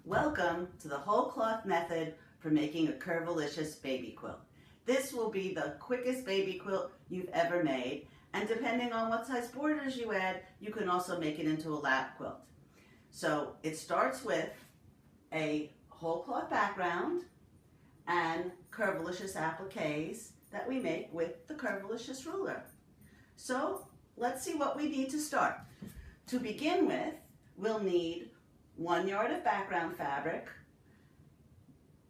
Welcome to the whole cloth method for making a Curvalicious baby quilt. This will be the quickest baby quilt you've ever made, and depending on what size borders you add, you can also make it into a lap quilt. So it starts with a whole cloth background and Curvalicious appliques that we make with the Curvalicious ruler. So let's see what we need to start. To begin with, we'll need 1 yard of background fabric,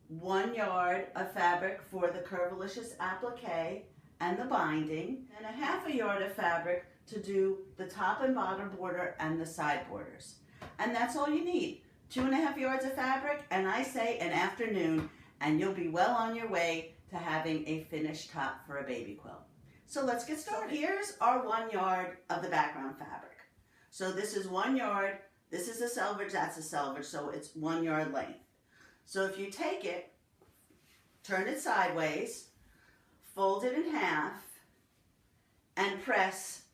1 yard of fabric for the Curvalicious applique and the binding, and a ½ yard of fabric to do the top and bottom border and the side borders. And that's all you need. 2½ yards of fabric, and I say an afternoon, and you'll be well on your way to having a finished top for a baby quilt. So let's get started. Here's our 1 yard of the background fabric. So this is 1 yard. This is a selvage, that's a selvage, so it's 1 yard length. So if you take it, turn it sideways, fold it in half, and press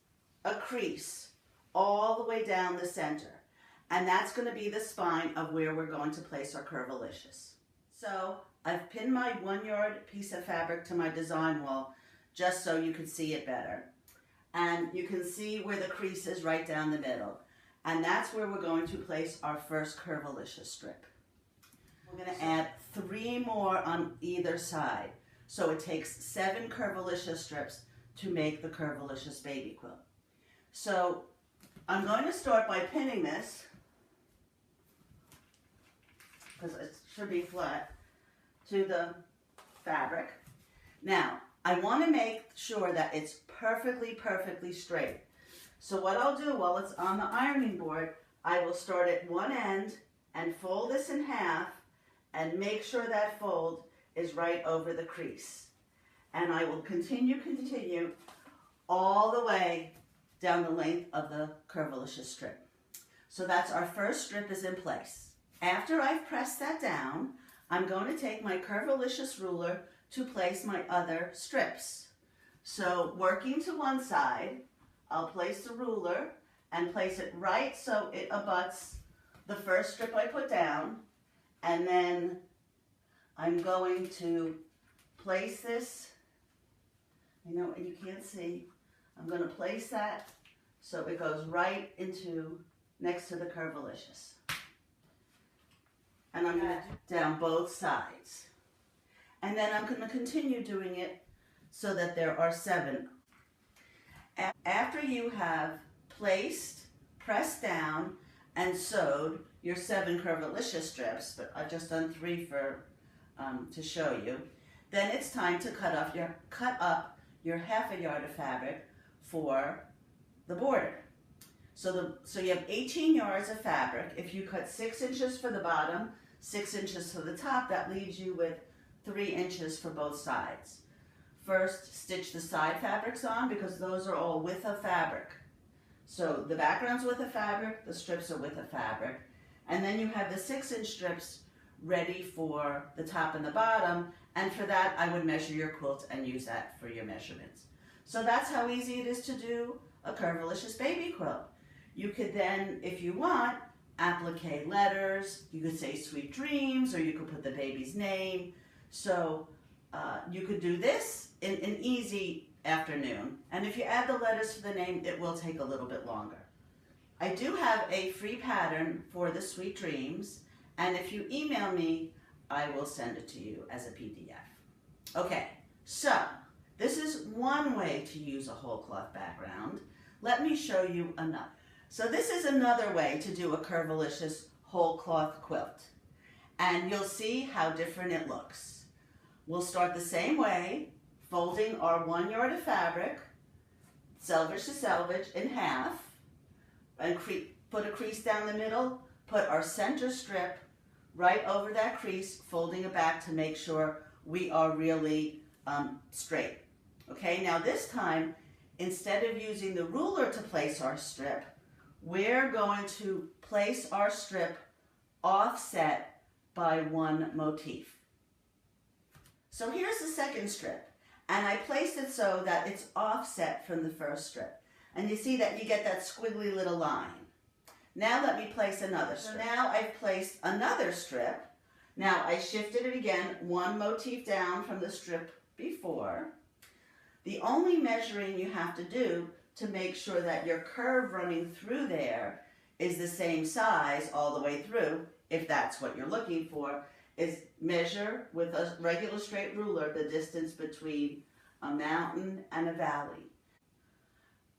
a crease all the way down the center. And that's going to be the spine of where we're going to place our Curvalicious. So I've pinned my 1 yard piece of fabric to my design wall just so you can see it better. And you can see where the crease is right down the middle. And that's where we're going to place our first Curvalicious strip. We're going to add 3 more on either side. So it takes 7 Curvalicious strips to make the Curvalicious baby quilt. So I'm going to start by pinning this, because it should be flat, to the fabric. Now, I want to make sure that it's perfectly straight. So what I'll do while it's on the ironing board, I will start at one end and fold this in half and make sure that fold is right over the crease. And I will continue all the way down the length of the Curvalicious strip. So that's our first strip is in place. After I've pressed that down, I'm going to take my Curvalicious ruler to place my other strips. So working to one side, I'll place the ruler and place it right so it abuts the first strip I put down, and then I'm going to place this, you know, and you can't see, I'm going to place that so it goes right into next to the Curvalicious. And I'm going to do down both sides. And then I'm going to continue doing it so that there are 7. After you have placed, pressed down, and sewed your 7 Curvalicious strips, but I've just done 3 for to show you, then it's time to cut up your ½ yard of fabric for the border. So you have 18 yards of fabric. If you cut 6 inches for the bottom, 6 inches for the top, that leaves you with 3 inches for both sides. First, stitch the side fabrics on because those are all width of fabric. So the background's width of fabric, the strips are width of fabric. And then you have the 6-inch strips ready for the top and the bottom. And for that, I would measure your quilt and use that for your measurements. So that's how easy it is to do a Curvalicious baby quilt. You could then, if you want, applique letters. You could say sweet dreams, or you could put the baby's name. So you could do this in an easy afternoon. And if you add the letters for the name, it will take a little bit longer. I do have a free pattern for the sweet dreams. And if you email me, I will send it to you as a PDF. Okay, so this is one way to use a whole cloth background. Let me show you another. So this is another way to do a Curvalicious whole cloth quilt. And you'll see how different it looks. We'll start the same way, folding our 1 yard of fabric, selvage to selvage, in half, and put a crease down the middle, put our center strip right over that crease, folding it back to make sure we are really straight. Okay, now this time, instead of using the ruler to place our strip, we're going to place our strip offset by 1 motif. So here's the second strip, and I placed it so that it's offset from the first strip. And you see that you get that squiggly little line. Now let me place another strip. So now I've placed another strip. Now I shifted it again, one motif down from the strip before. The only measuring you have to do to make sure that your curve running through there is the same size all the way through, if that's what you're looking for, is measure with a regular straight ruler the distance between a mountain and a valley.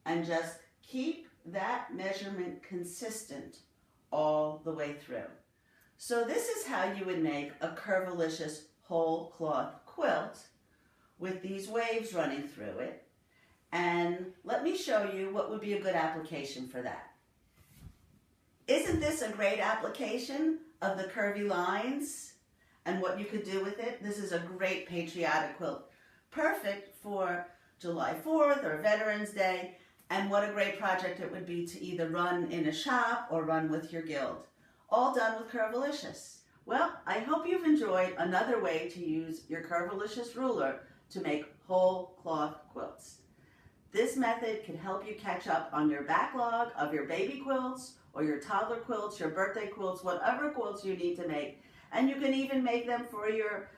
And just keep that measurement consistent all the way through. So this is how you would make a Curvalicious whole cloth quilt with these waves running through it. And let me show you what would be a good application for that. Isn't this a great application of the curvy lines and what you could do with it? This is a great patriotic quilt, perfect for July 4th or Veterans Day, and what a great project it would be to either run in a shop or run with your guild. All done with Curvalicious. Well, I hope you've enjoyed another way to use your Curvalicious ruler to make whole cloth quilts. This method can help you catch up on your backlog of your baby quilts or your toddler quilts, your birthday quilts, whatever quilts you need to make. And you can even make them for your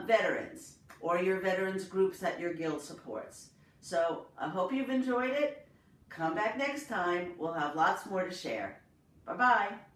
veterans or your veterans groups that your guild supports. So I hope you've enjoyed it. Come back next time. We'll have lots more to share. Bye-bye.